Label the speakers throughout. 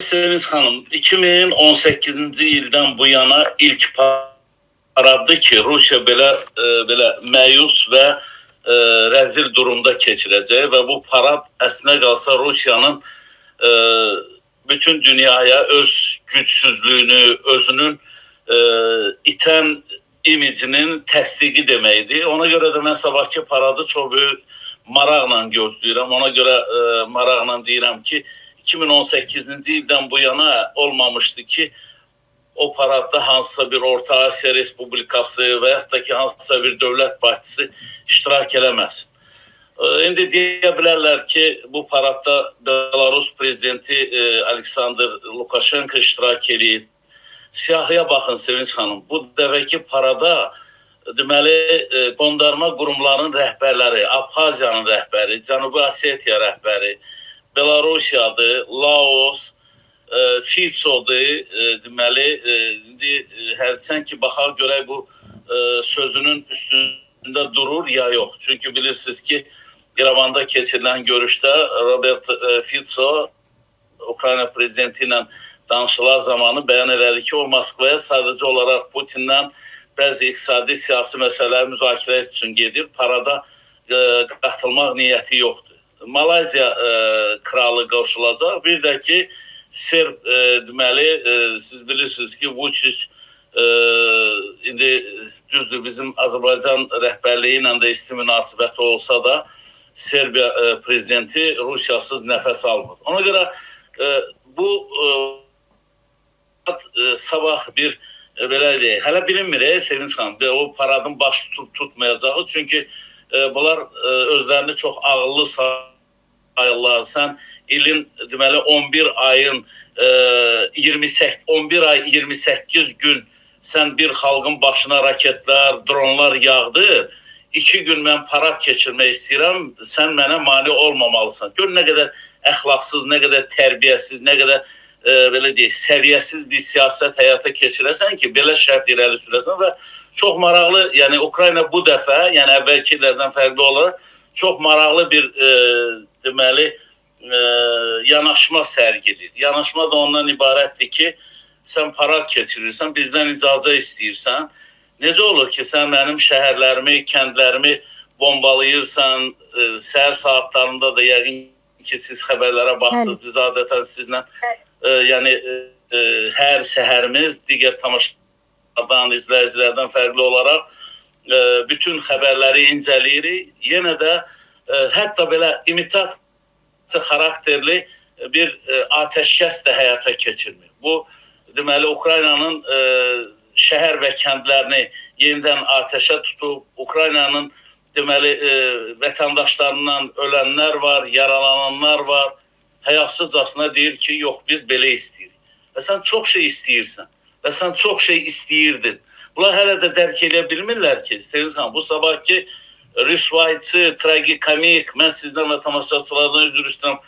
Speaker 1: Sevinç xanım, 2018-ci ildən bu yana ilk paraddır ki, Rusiya belə məyus və rəzil durumda keçirəcək və bu parad əslinə qalsa Rusiyanın bütün dünyaya öz gücsüzlüyünü, özünün itən imicinin təsdiqi deməkdir. Ona görə də mən sabahki paradı çox böyük maraqla gözləyirəm. Ona görə maraqla deyirəm ki, 2018-ci ildən bu yana olmamışdı ki, o paradda hansısa bir Orta Asiya Respublikası və yaxud da ki, hansısa bir dövlət başçısı iştirak eləməsin. İndi deyə bilərlər ki, bu paradda Belarus prezidenti Aleksandr Lukashenko iştirak edir. Siyahıya baxın Sevinç xanım, bu dəvəki parada deməli qondarma qurumların rəhbərləri, Abxaziyanın rəhbəri, Cənubi Osetiya rəhbəri, Belarusiyadır, Laos, Fico'dur, deməli indi hərçən ki baxaq görək bu sözünün üstündə durur ya yox. Çünki bilirsiniz ki İrəvanda keçirilən görüşdə Robert Fico Ukrayna prezidenti ilə danışıqlar zamanı bəyan elədi ki, o Moskvaya sadəcə olaraq Putinlə bəzi iqtisadi siyasi məsələləri müzakirə üçün gedir. Parada qatılmaq niyyəti yoxdur. Malayziya kralı qoşulacaq. Bir də ki, Serb deməli, siz bilirsiniz ki, Vučić indi düzdür bizim Azərbaycan rəhbərliyi ilə də isti münasibəti olsa da Serbiya prezidenti Rusiyasız nəfəs almır. Ona görə bu sabah bir belə deyək, hələ bilinmir Sevinç xanım, o paradın baş tutmayacağı. Çünki bunlar özlərini çox ağıllı sayırlar. Sən ilin deməli 11 ayın 11 ay 28 gün sən bir xalqın başına raketlər, dronlar yağdı. 2 gün mən parad keçirmək istəyirəm, sən mənə mane olmamalısan. Gör nə qədər əxlaqsız, nə qədər tərbiyəsiz, nə qədər belə deyək, səviyyəsiz bir siyasət həyata keçirəsən ki, belə şərt irəli sürəsən və çox maraqlı, yəni Ukrayna bu dəfə, yəni əvvəlkilərdən fərqli olaraq çox maraqlı bir deməli yanaşma sərgilir. Yanaşma da ondan ibarətdir ki, sən parad keçirirsən, bizdən icazə istəyirsən. Necə olur ki, sən mənim şəhərlərimi, kəndlərimi bombalayırsan, səhər saatlarında da yəqin ki, siz xəbərlərə baxdınız, biz adətən sizlə yəni hər səhərimiz digər tamaşaçılardan, izləyicilərdən fərqli olaraq bütün xəbərləri incələyirik. Yenə də hətta belə imitasiya xarakterli bir atəşkəs də həyata keçirmir. Bu, deməli, Ukraynanın şəhər və kəndlərini yenidən atəşə tutub, Ukraynanın deməli vətəndaşlarından ölənlər var, yaralananlar var. Həyasızcasına deyir ki, yox, biz belə istəyirik. Və sən çox şey istəyirsən və sən çox şey istəyirdin. Bunlar hələ də dərk edə bilmirlər ki, Sevinç xanım, bu sabahki rüsvayçı, tragikomik, mən sizdən və tamaşaçılardan üzr istəyirəm,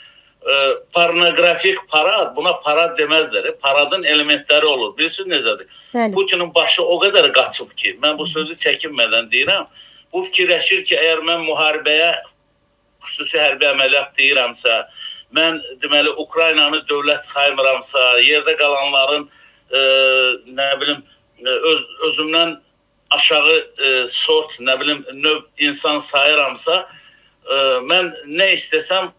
Speaker 1: pornografik parad, buna parad deməzlər. Paradın elementləri olur. Bilirsiniz necədir? Putinin başı o qədər qaçıb ki, mən bu sözü çəkinmədən deyirəm. Bu fikirləşir ki, əgər mən müharibəyə xüsusi hərbi əməliyyat deyirəmsə, mən deməli Ukraynanı dövlət saymıramsa, yerdə qalanların nə bilim özümdən aşağı sort, nə bilim növ insan sayıramsa, mən nə istəsəm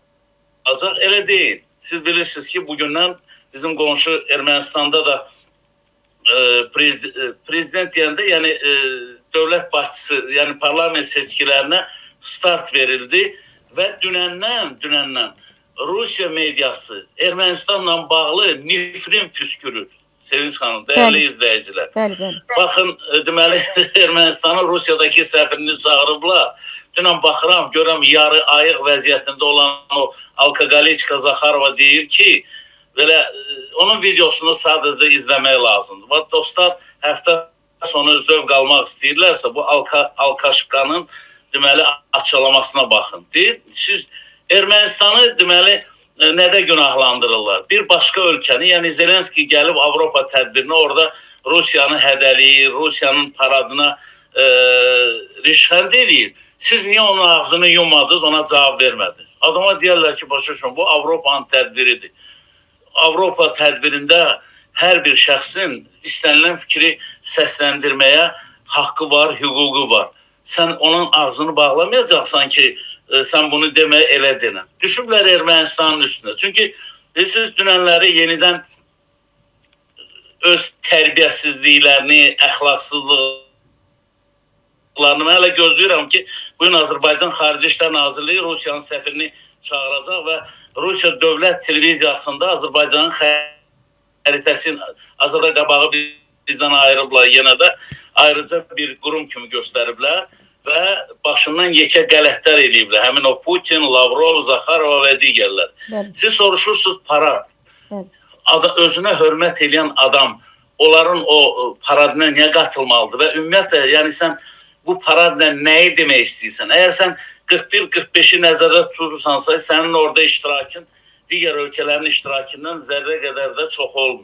Speaker 1: azaq elə deyil. Siz bilirsiniz ki, bugündən bizim qonşu Ermənistanda da prezident deyəndə, yəni dövlət başçısı, yəni parlament seçkilərinə start verildi və dünəndən Rusiya mediası Ermənistanla bağlı nifrin püskürür. Sevinç xanım, dəyərli izləyicilər. Baxın, deməli, Ermənistanın Rusiyadakı səfirini çağırıblar. Dünən baxıram, görəm yarı ayıq vəziyyətində olan o Alkaqaliçka Zaxarova deyir ki, belə onun videosunu sadəcə izləmək lazımdır. Və dostlar, həftə sonu zövq almaq istəyirlərsə, bu Alkaşkanın deməli açıqlamasına baxın. Deyir, siz Ermənistanı deməli nədə günahlandırırlar? Bir başqa ölkəni, yəni Zelenski gəlib Avropa tədbirinə orada Rusiyanı hədəliyir, Rusiyanın paradına rişxənd edir. Siz niyə onun ağzını yummadınız, ona cavab vermədiniz? Adama deyərlər ki, başa düşmə, bu Avropanın tədbiridir. Avropa tədbirində hər bir şəxsin istənilən fikri səsləndirməyə haqqı var, hüququ var. Sən onun ağzını bağlamayacaqsan ki, sən bunu deməyə elə denən. Düşüblər Ermənistanın üstünə. Çünki siz dünənləri yenidən öz tərbiyəsizliklərini, əxlaqsızlıqlarını mən hələ gözləyirəm ki, bugün Azərbaycan Xarici İşlər Nazirliyi Rusiyanın səfirini çağıracaq və Rusiya Dövlət Televiziyasında Azərbaycanın xəritəsini azada qabağı bizdən ayırıblar, yenə də ayrıca bir qurum kimi göstəriblər və başından yekə qələtlər eləyiblər. Həmin o Putin, Lavrov, Zaxarova və digərlər. Siz soruşursunuz para. Özünə hörmət edən adam onların o paradına niyə qatılmalıdır və ümumiyyətlə, yəni sən bu paradla nəyi demək istəyirsən? Əgər sən 41-45-i nəzərdə tutursansa, sənin orada iştirakın digər ölkələrin iştirakından zərrə qədər də çox olmuyor.